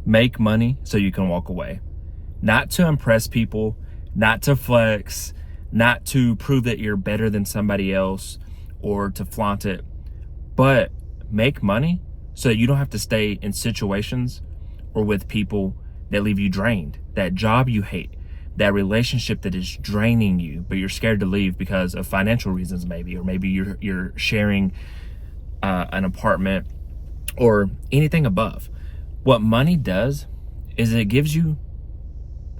make money so you can walk away. Not to impress people, not to flex, not to prove that you're better than somebody else or to flaunt it, but make money so that you don't have to stay in situations or with people that leave you drained, that job you hate, that relationship that is draining you, but you're scared to leave because of financial reasons maybe, or maybe you're sharing an apartment or anything above. What money does is it gives you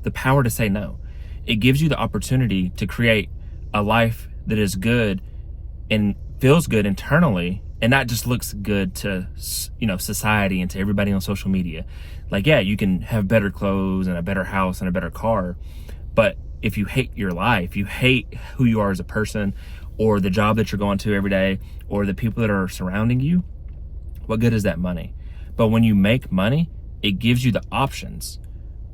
the power to say no. It gives you the opportunity to create a life that is good and feels good internally, and not just looks good to, society and to everybody on social media. Like, yeah, you can have better clothes and a better house and a better car, but if you hate your life, you hate who you are as a person, or the job that you're going to every day, or the people that are surrounding you, what good is that money? But when you make money, it gives you the options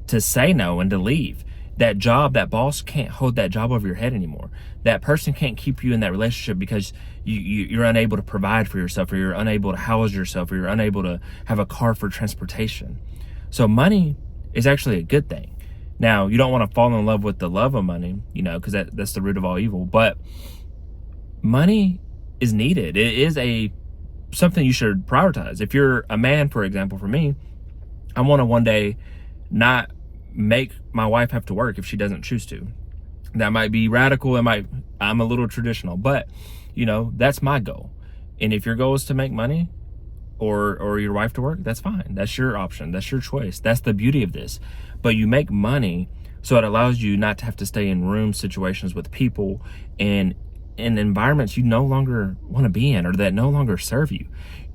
to say no and to leave. That job, that boss can't hold that job over your head anymore. That person can't keep you in that relationship because you're unable to provide for yourself, or you're unable to house yourself, or you're unable to have a car for transportation. So money is actually a good thing. Now, you don't want to fall in love with the love of money, because that's the root of all evil. But money is needed. It is something you should prioritize. If you're a man, for example, for me, I want to one day not make my wife have to work if she doesn't choose to. That might be radical. I'm a little traditional, but that's my goal. And if your goal is to make money or your wife to work, that's fine. That's your option. That's your choice. That's the beauty of this. But you make money so it allows you not to have to stay in room situations with people and in environments you no longer want to be in, or that no longer serve you.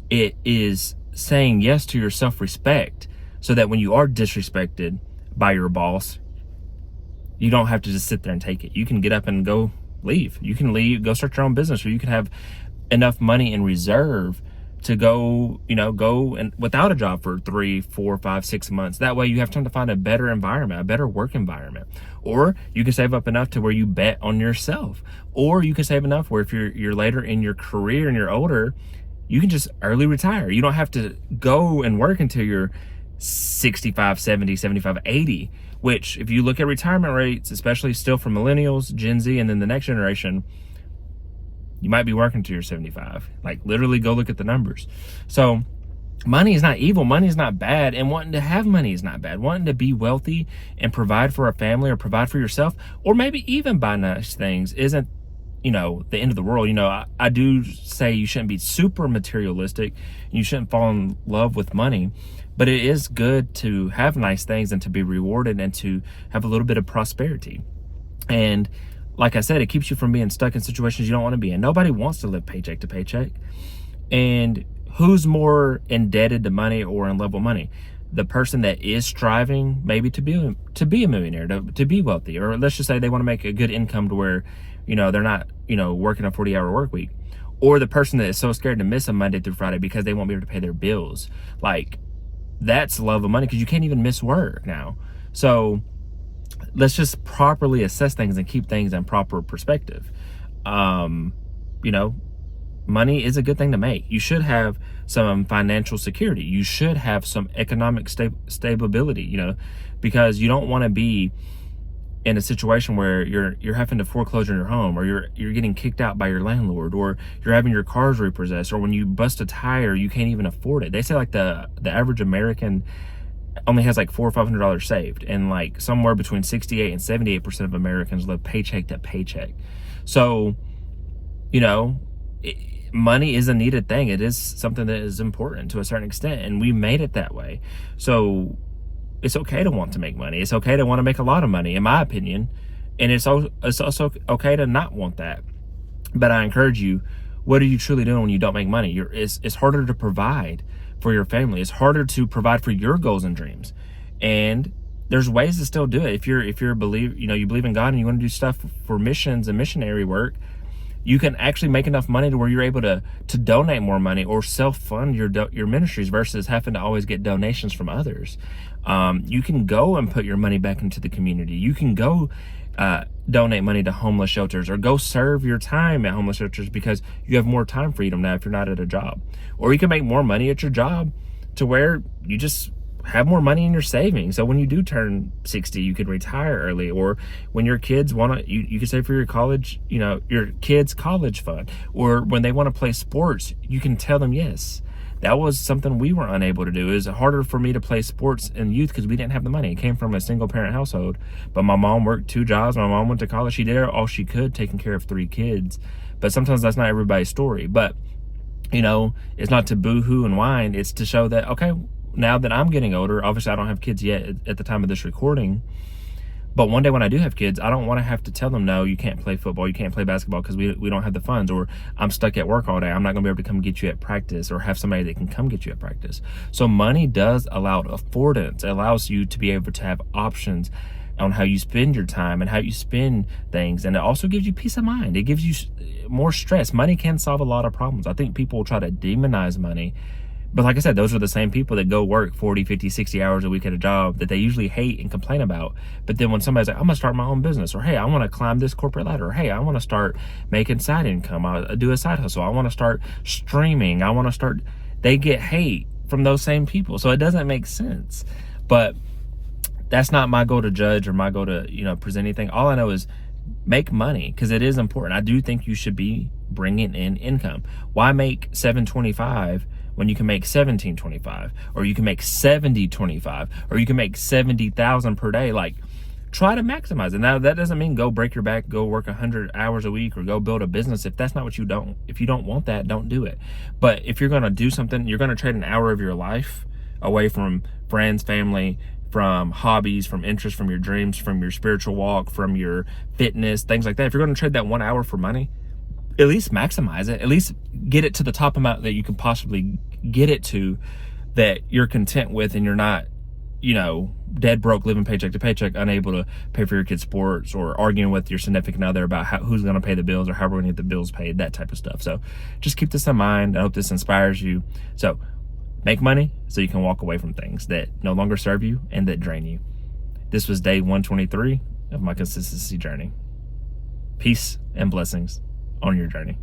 It is saying yes to your self-respect so that when you are disrespected by your boss, you don't have to just sit there and take it. You can get up and go leave. You can leave, go start your own business, or you can have enough money in reserve to go and without a job for 3, 4, 5, 6 months. That way you have time to find a better environment, a better work environment. Or you can save up enough to where you bet on yourself. Or you can save enough where if you're later in your career and you're older, you can just early retire. You don't have to go and work until you're 65, 70, 75, 80, which if you look at retirement rates, especially still for millennials, Gen Z, and then the next generation, you might be working till you're 75. Like, literally go look at the numbers. So money is not evil. Money is not bad. And wanting to have money is not bad. Wanting to be wealthy and provide for a family or provide for yourself, or maybe even buy nice things, isn't, the end of the world. I do say you shouldn't be super materialistic. You shouldn't fall in love with money. But it is good to have nice things and to be rewarded and to have a little bit of prosperity. And like I said, it keeps you from being stuck in situations you don't want to be in. Nobody wants to live paycheck to paycheck. And who's more indebted to money or in love with money? The person that is striving maybe to be a millionaire, to be wealthy, or let's just say they want to make a good income to where, they're not, working a 40-hour work week. Or the person that is so scared to miss a Monday through Friday because they won't be able to pay their bills. Like, that's love of money, because you can't even miss work now. So let's just properly assess things and keep things in proper perspective. Money is a good thing to make. You should have some financial security. You should have some economic stability, because you don't want to be in a situation where you're having to foreclose on your home, or you're getting kicked out by your landlord, or you're having your cars repossessed, or when you bust a tire, you can't even afford it. They say like the average American only has like $400 or $500 saved, and like somewhere between 68 and 78% of Americans live paycheck to paycheck. So, money is a needed thing. It is something that is important to a certain extent, and we made it that way. So it's okay to want to make money. It's okay to want to make a lot of money, in my opinion. And it's also okay to not want that. But I encourage you, what are you truly doing when you don't make money? It's harder to provide for your family. It's harder to provide for your goals and dreams. And there's ways to still do it. If you're a believer, you believe in God and you want to do stuff for missions and missionary work, you can actually make enough money to where you're able to donate more money or self-fund your ministries versus having to always get donations from others. You can go and put your money back into the community. You can go donate money to homeless shelters, or go serve your time at homeless shelters because you have more time freedom now if you're not at a job. Or you can make more money at your job to where you just have more money in your savings. So when you do turn 60, you can retire early. Or when your kids want to, you can save for your college, your kids' college fund. Or when they want to play sports, you can tell them yes. That was something we were unable to do. It was harder for me to play sports in youth because we didn't have the money. It came from a single parent household. But my mom worked 2 jobs. My mom went to college. She did all she could, taking care of 3 kids. But sometimes that's not everybody's story. But, it's not to boo-hoo and whine. It's to show that, okay, now that I'm getting older, obviously I don't have kids yet at the time of this recording. But one day when I do have kids, I don't want to have to tell them, no, you can't play football, you can't play basketball because we don't have the funds, or I'm stuck at work all day. I'm not going to be able to come get you at practice, or have somebody that can come get you at practice. So money does allow affordance. It allows you to be able to have options on how you spend your time and how you spend things. And it also gives you peace of mind. It gives you more stress. Money can solve a lot of problems. I think people will try to demonize money. But like I said, those are the same people that go work 40, 50, 60 hours a week at a job that they usually hate and complain about. But then when somebody's like, I'm going to start my own business, or hey, I want to climb this corporate ladder, or hey, I want to start making side income, I do a side hustle, I want to start streaming, they get hate from those same people. So it doesn't make sense. But that's not my goal to judge or my goal to, present anything. All I know is make money, because it is important. I do think you should be bringing in income. Why make $725 when you can make $1725, or you can make $7025, or you can make $70,000 per day? Like, try to maximize it. Now, that doesn't mean go break your back, go work 100 hours a week, or go build a business. If that's not what if you don't want that, don't do it. But if you're going to do something, you're going to trade an hour of your life away from friends, family, from hobbies, from interests, from your dreams, from your spiritual walk, from your fitness, things like that. If you're going to trade that 1 hour for money, at least maximize it. At least get it to the top amount that you can possibly get it to, that you're content with, and you're not, dead broke, living paycheck to paycheck, unable to pay for your kids' sports, or arguing with your significant other about who's going to pay the bills, or how we're going to get the bills paid, that type of stuff. So just keep this in mind. I hope this inspires you. So make money so you can walk away from things that no longer serve you and that drain you. This was day 123 of my consistency journey. Peace and blessings on your journey.